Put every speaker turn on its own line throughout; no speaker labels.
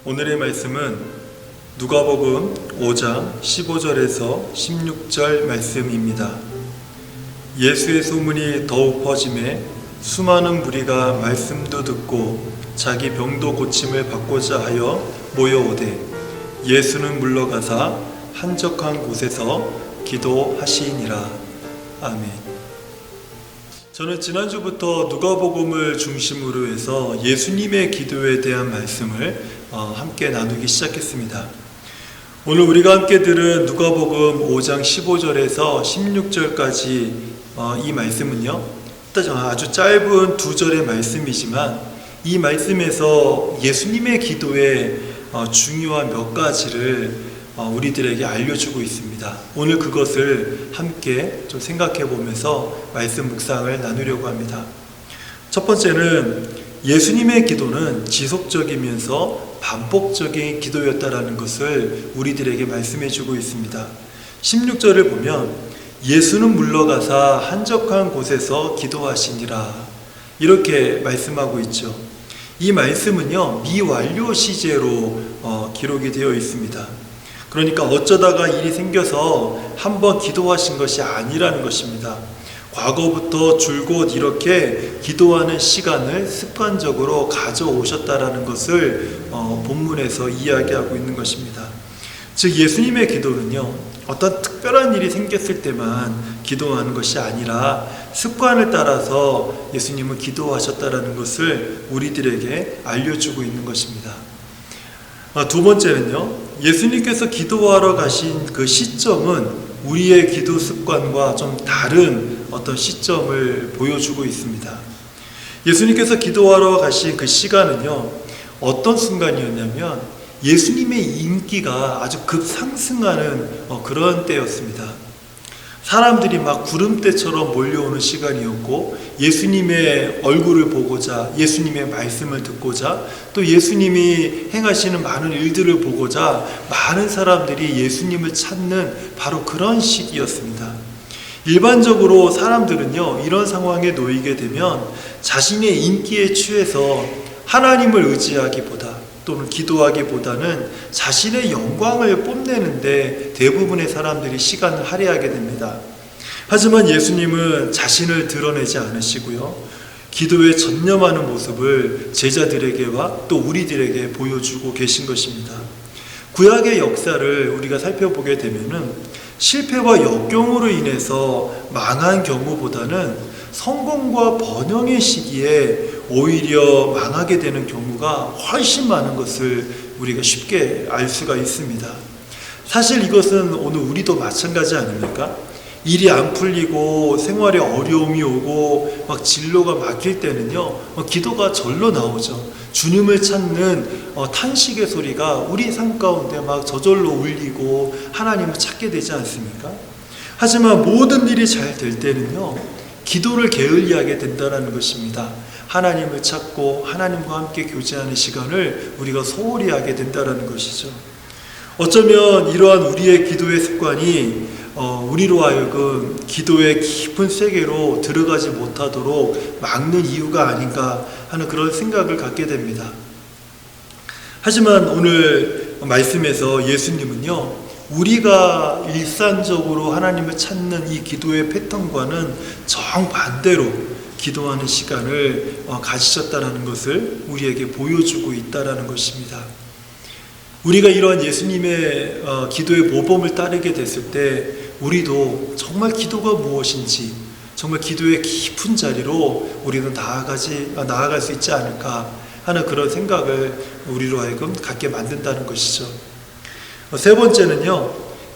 오늘의 말씀은 누가복음 5장 15절에서 16절 말씀입니다. 예수의 소문이 더욱 퍼짐에 수많은 무리가 말씀도 듣고 자기 병도 고침을 받고자 하여 모여오되 예수는 물러가사 한적한 곳에서 기도하시니라. 아멘. 저는 지난주부터 누가복음을 중심으로 해서 예수님의 기도에 대한 말씀을 함께 나누기 시작했습니다. 오늘 우리가 함께 들은 누가복음 5장 15절에서 16절까지 이 말씀은요, 아주 짧은 두 절의 말씀이지만 이 말씀에서 예수님의 기도의 중요한 몇 가지를 우리들에게 알려주고 있습니다. 오늘 그것을 함께 좀 생각해 보면서 말씀 묵상을 나누려고 합니다. 첫 번째는 예수님의 기도는 지속적이면서 반복적인 기도였다라는 것을 우리들에게 말씀해 주고 있습니다. 16절을 보면 예수는 물러가사 한적한 곳에서 기도하시니라, 이렇게 말씀하고 있죠. 이 말씀은요, 미완료 시제로 기록이 되어 있습니다. 그러니까 어쩌다가 일이 생겨서 한번 기도하신 것이 아니라는 것입니다. 과거부터 줄곧 이렇게 기도하는 시간을 습관적으로 가져오셨다라는 것을 본문에서 이야기하고 있는 것입니다. 즉 예수님의 기도는요, 어떤 특별한 일이 생겼을 때만 기도하는 것이 아니라 습관을 따라서 예수님은 기도하셨다라는 것을 우리들에게 알려주고 있는 것입니다. 두 번째는요, 예수님께서 기도하러 가신 그 시점은 우리의 기도 습관과 좀 다른 어떤 시점을 보여주고 있습니다. 예수님께서 기도하러 가신 그 시간은요, 어떤 순간이었냐면 예수님의 인기가 아주 급상승하는 그런 때였습니다. 사람들이 막 구름대처럼 몰려오는 시간이었고, 예수님의 얼굴을 보고자, 예수님의 말씀을 듣고자, 또 예수님이 행하시는 많은 일들을 보고자 많은 사람들이 예수님을 찾는 바로 그런 시기였습니다. 일반적으로 사람들은요, 이런 상황에 놓이게 되면 자신의 인기에 취해서 하나님을 의지하기보다 또는 기도하기보다는 자신의 영광을 뽐내는데 대부분의 사람들이 시간을 할애하게 됩니다. 하지만 예수님은 자신을 드러내지 않으시고요, 기도에 전념하는 모습을 제자들에게와 또 우리들에게 보여주고 계신 것입니다. 구약의 역사를 우리가 살펴보게 되면은 실패와 역경으로 인해서 망한 경우보다는 성공과 번영의 시기에 오히려 망하게 되는 경우가 훨씬 많은 것을 우리가 쉽게 알 수가 있습니다. 사실 이것은 오늘 우리도 마찬가지 아닙니까? 일이 안 풀리고 생활에 어려움이 오고 막 진로가 막힐 때는요, 기도가 절로 나오죠. 주님을 찾는 탄식의 소리가 우리 삶 가운데 막 저절로 울리고 하나님을 찾게 되지 않습니까? 하지만 모든 일이 잘 될 때는요, 기도를 게을리하게 된다는 것입니다. 하나님을 찾고 하나님과 함께 교제하는 시간을 우리가 소홀히 하게 된다는 것이죠. 어쩌면 이러한 우리의 기도의 습관이 우리로 하여금 기도의 깊은 세계로 들어가지 못하도록 막는 이유가 아닌가 하는 그런 생각을 갖게 됩니다. 하지만 오늘 말씀에서 예수님은요, 우리가 일상적으로 하나님을 찾는 이 기도의 패턴과는 정반대로 기도하는 시간을 가지셨다는 것을 우리에게 보여주고 있다는 것입니다. 우리가 이러한 예수님의 기도의 모범을 따르게 됐을 때 우리도 정말 기도가 무엇인지, 정말 기도의 깊은 자리로 우리는 나아갈 수 있지 않을까 하는 그런 생각을 우리로 하여금 갖게 만든다는 것이죠. 세 번째는요,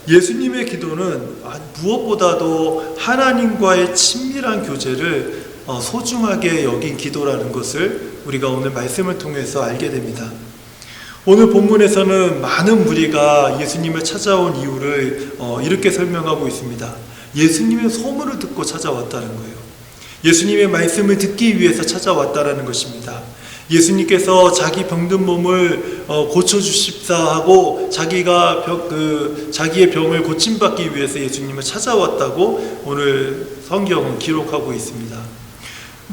예수님의 기도는 무엇보다도 하나님과의 친밀한 교제를 소중하게 여긴 기도라는 것을 우리가 오늘 말씀을 통해서 알게 됩니다. 오늘 본문에서는 많은 무리가 예수님을 찾아온 이유를 이렇게 설명하고 있습니다. 예수님의 소문을 듣고 찾아왔다는 거예요. 예수님의 말씀을 듣기 위해서 찾아왔다는 것입니다. 예수님께서 자기 병든 몸을 고쳐주십사 하고 자기의 병을 고침받기 위해서 예수님을 찾아왔다고 오늘 성경은 기록하고 있습니다.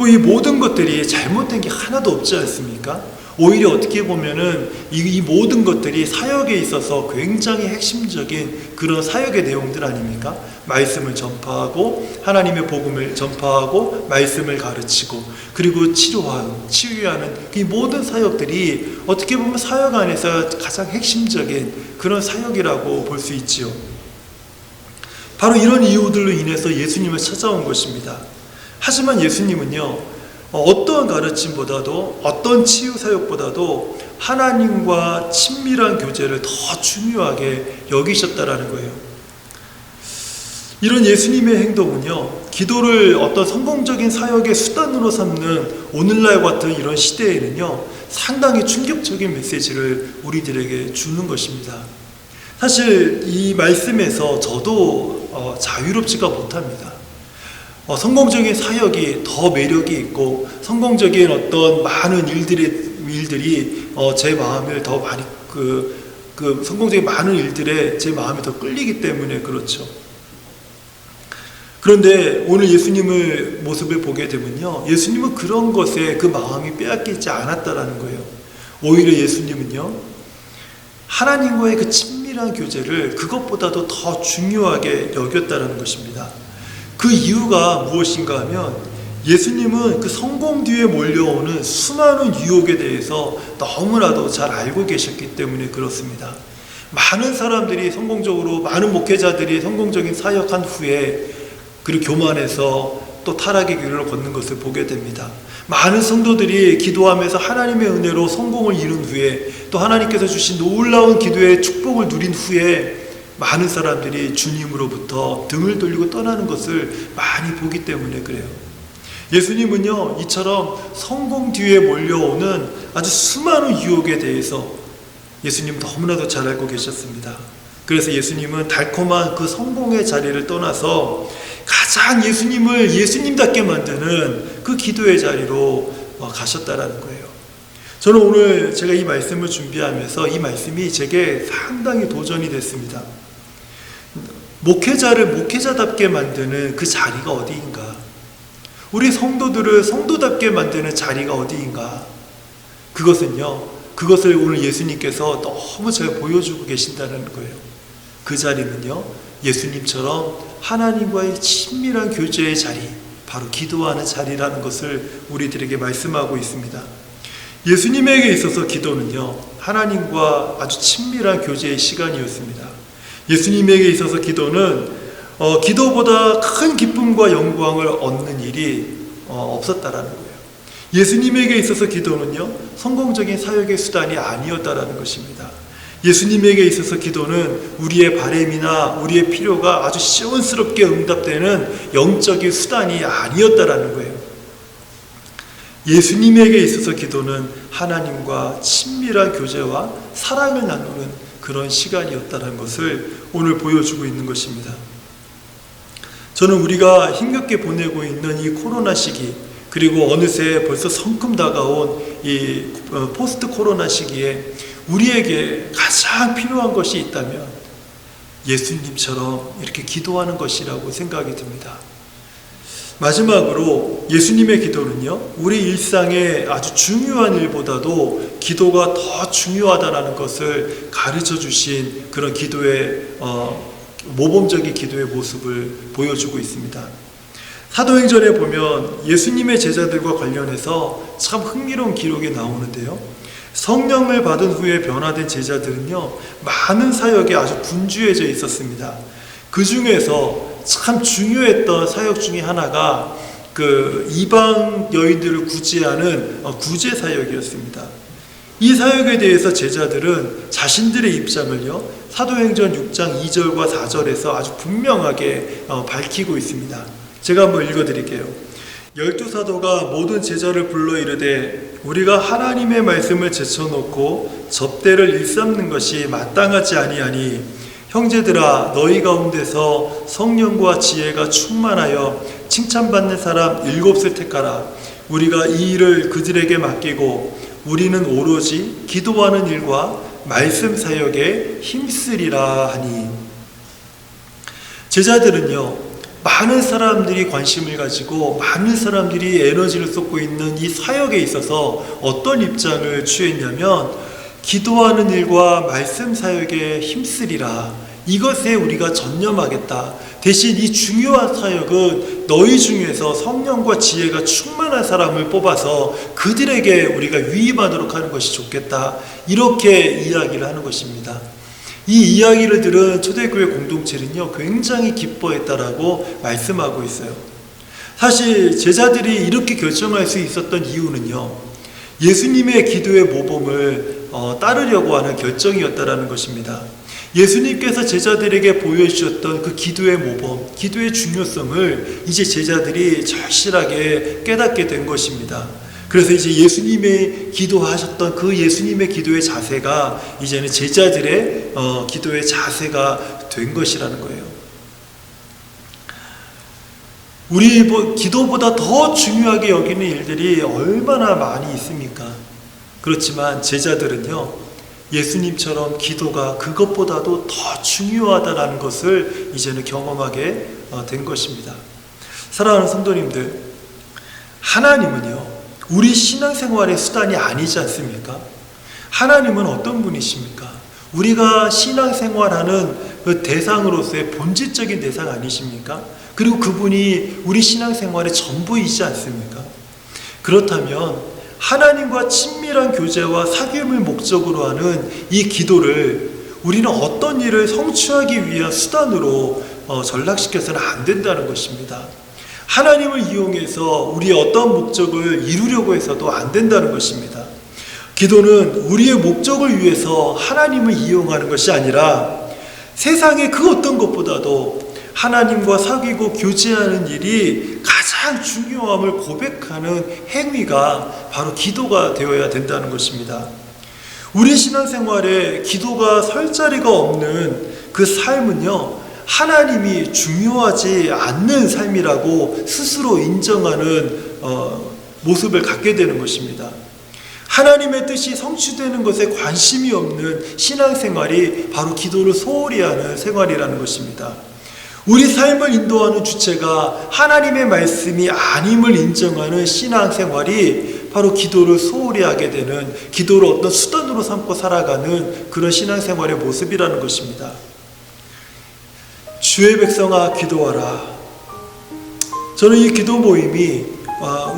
이 모든 것들이 잘못된 게 하나도 없지 않습니까? 오히려 어떻게 보면은 이 모든 것들이 사역에 있어서 굉장히 핵심적인 그런 사역의 내용들 아닙니까? 말씀을 전파하고 하나님의 복음을 전파하고 말씀을 가르치고 그리고 치료하고 치유하는 이 모든 사역들이 어떻게 보면 사역 안에서 가장 핵심적인 그런 사역이라고 볼 수 있지요. 바로 이런 이유들로 인해서 예수님을 찾아온 것입니다. 하지만 예수님은요, 어떠한 가르침보다도 어떤 치유 사역보다도 하나님과 친밀한 교제를 더 중요하게 여기셨다라는 거예요. 이런 예수님의 행동은요, 기도를 어떤 성공적인 사역의 수단으로 삼는 오늘날 같은 이런 시대에는요, 상당히 충격적인 메시지를 우리들에게 주는 것입니다. 사실 이 말씀에서 저도 자유롭지가 못합니다. 성공적인 사역이 더 매력이 있고 성공적인 어떤 많은 일들이 제 마음을 더 많이 성공적인 많은 일들에 제 마음이 더 끌리기 때문에 그렇죠. 그런데 오늘 예수님의 모습을 보게 되면요, 예수님은 그런 것에 그 마음이 빼앗기지 않았다라는 거예요. 오히려 예수님은요, 하나님과의 그 친밀한 교제를 그것보다도 더 중요하게 여겼다는 것입니다. 그 이유가 무엇인가 하면 예수님은 그 성공 뒤에 몰려오는 수많은 유혹에 대해서 너무나도 잘 알고 계셨기 때문에 그렇습니다. 많은 사람들이 성공적으로, 많은 목회자들이 성공적인 사역한 후에 그리고 교만해서 또 타락의 길을 걷는 것을 보게 됩니다. 많은 성도들이 기도하면서 하나님의 은혜로 성공을 이룬 후에 또 하나님께서 주신 놀라운 기도의 축복을 누린 후에 많은 사람들이 주님으로부터 등을 돌리고 떠나는 것을 많이 보기 때문에 그래요. 예수님은요, 이처럼 성공 뒤에 몰려오는 아주 수많은 유혹에 대해서 예수님 너무나도 잘 알고 계셨습니다. 그래서 예수님은 달콤한 그 성공의 자리를 떠나서 가장 예수님을 예수님답게 만드는 그 기도의 자리로 가셨다라는 거예요. 저는 오늘 제가 이 말씀을 준비하면서 이 말씀이 제게 상당히 도전이 됐습니다. 목회자를 목회자답게 만드는 그 자리가 어디인가? 우리 성도들을 성도답게 만드는 자리가 어디인가? 그것을 오늘 예수님께서 너무 잘 보여주고 계신다는 거예요. 그 자리는요, 예수님처럼 하나님과의 친밀한 교제의 자리, 바로 기도하는 자리라는 것을 우리들에게 말씀하고 있습니다. 예수님에게 있어서 기도는요, 하나님과 아주 친밀한 교제의 시간이었습니다. 예수님에게 있어서 기도는 기도보다 큰 기쁨과 영광을 얻는 일이 없었다라는 거예요. 예수님에게 있어서 기도는요, 성공적인 사역의 수단이 아니었다라는 것입니다. 예수님에게 있어서 기도는 우리의 바람이나 우리의 필요가 아주 시원스럽게 응답되는 영적인 수단이 아니었다라는 거예요. 예수님에게 있어서 기도는 하나님과 친밀한 교제와 사랑을 나누는 그런 시간이었다는 것을 오늘 보여주고 있는 것입니다. 저는 우리가 힘겹게 보내고 있는 이 코로나 시기, 그리고 어느새 벌써 성큼 다가온 이 포스트 코로나 시기에 우리에게 가장 필요한 것이 있다면 예수님처럼 이렇게 기도하는 것이라고 생각이 듭니다. 마지막으로 예수님의 기도는요, 우리 일상의 아주 중요한 일보다도 기도가 더 중요하다는 것을 가르쳐 주신 그런 기도의 모범적인 기도의 모습을 보여주고 있습니다. 사도행전에 보면 예수님의 제자들과 관련해서 참 흥미로운 기록이 나오는데요, 성령을 받은 후에 변화된 제자들은요, 많은 사역에 아주 분주해져 있었습니다. 그 중에서 참 중요했던 사역 중에 하나가 그 이방 여인들을 구제하는 구제 사역이었습니다. 이 사역에 대해서 제자들은 자신들의 입장을요, 사도행전 6장 2절과 4절에서 아주 분명하게 밝히고 있습니다. 제가 한번 읽어드릴게요. 12사도가 모든 제자를 불러 이르되 우리가 하나님의 말씀을 제쳐놓고 접대를 일삼는 것이 마땅하지 아니하니 형제들아, 너희 가운데서 성령과 지혜가 충만하여 칭찬받는 사람 7을 택하라. 우리가 이 일을 그들에게 맡기고 우리는 오로지 기도하는 일과 말씀 사역에 힘쓰리라 하니. 제자들은요, 많은 사람들이 관심을 가지고 많은 사람들이 에너지를 쏟고 있는 이 사역에 있어서 어떤 입장을 취했냐면, 기도하는 일과 말씀 사역에 힘쓰리라, 이것에 우리가 전념하겠다. 대신 이 중요한 사역은 너희 중에서 성령과 지혜가 충만한 사람을 뽑아서 그들에게 우리가 위임하도록 하는 것이 좋겠다, 이렇게 이야기를 하는 것입니다. 이 이야기를 들은 초대교회 공동체는요, 굉장히 기뻐했다라고 말씀하고 있어요. 사실 제자들이 이렇게 결정할 수 있었던 이유는요, 예수님의 기도의 모범을 따르려고 하는 결정이었다라는 것입니다. 예수님께서 제자들에게 보여주셨던 그 기도의 모범, 기도의 중요성을 이제 제자들이 절실하게 깨닫게 된 것입니다. 그래서 이제 예수님의 기도하셨던 그 예수님의 기도의 자세가 이제는 제자들의 기도의 자세가 된 것이라는 거예요. 우리 기도보다 더 중요하게 여기는 일들이 얼마나 많이 있습니까? 그렇지만 제자들은요, 예수님처럼 기도가 그것보다도 더 중요하다는 것을 이제는 경험하게 된 것입니다. 사랑하는 성도님들, 하나님은요, 우리 신앙생활의 수단이 아니지 않습니까? 하나님은 어떤 분이십니까? 우리가 신앙생활하는 그 대상으로서의 본질적인 대상 아니십니까? 그리고 그분이 우리 신앙생활의 전부이지 않습니까? 그렇다면 하나님과 친밀한 교제와 사귐을 목적으로 하는 이 기도를 우리는 어떤 일을 성취하기 위한 수단으로 전락시켜서는 안 된다는 것입니다. 하나님을 이용해서 우리의 어떤 목적을 이루려고 해서도 안 된다는 것입니다. 기도는 우리의 목적을 위해서 하나님을 이용하는 것이 아니라 세상의 그 어떤 것보다도 하나님과 사귀고 교제하는 일이 가장 중요함을 고백하는 행위가 바로 기도가 되어야 된다는 것입니다. 우리 신앙생활에 기도가 설 자리가 없는 그 삶은요, 하나님이 중요하지 않는 삶이라고 스스로 인정하는 모습을 갖게 되는 것입니다. 하나님의 뜻이 성취되는 것에 관심이 없는 신앙생활이 바로 기도를 소홀히 하는 생활이라는 것입니다. 우리 삶을 인도하는 주체가 하나님의 말씀이 아님을 인정하는 신앙생활이 바로 기도를 소홀히 하게 되는, 기도를 어떤 수단으로 삼고 살아가는 그런 신앙생활의 모습이라는 것입니다. 주의 백성아 기도하라. 저는 이 기도 모임이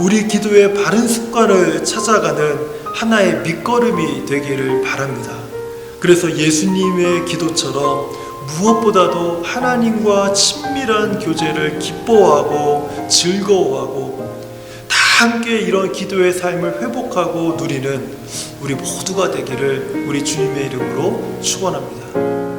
우리 기도의 바른 습관을 찾아가는 하나의 밑거름이 되기를 바랍니다. 그래서 예수님의 기도처럼 무엇보다도 하나님과 친밀한 교제를 기뻐하고 즐거워하고 다 함께 이런 기도의 삶을 회복하고 누리는 우리 모두가 되기를 우리 주님의 이름으로 축원합니다.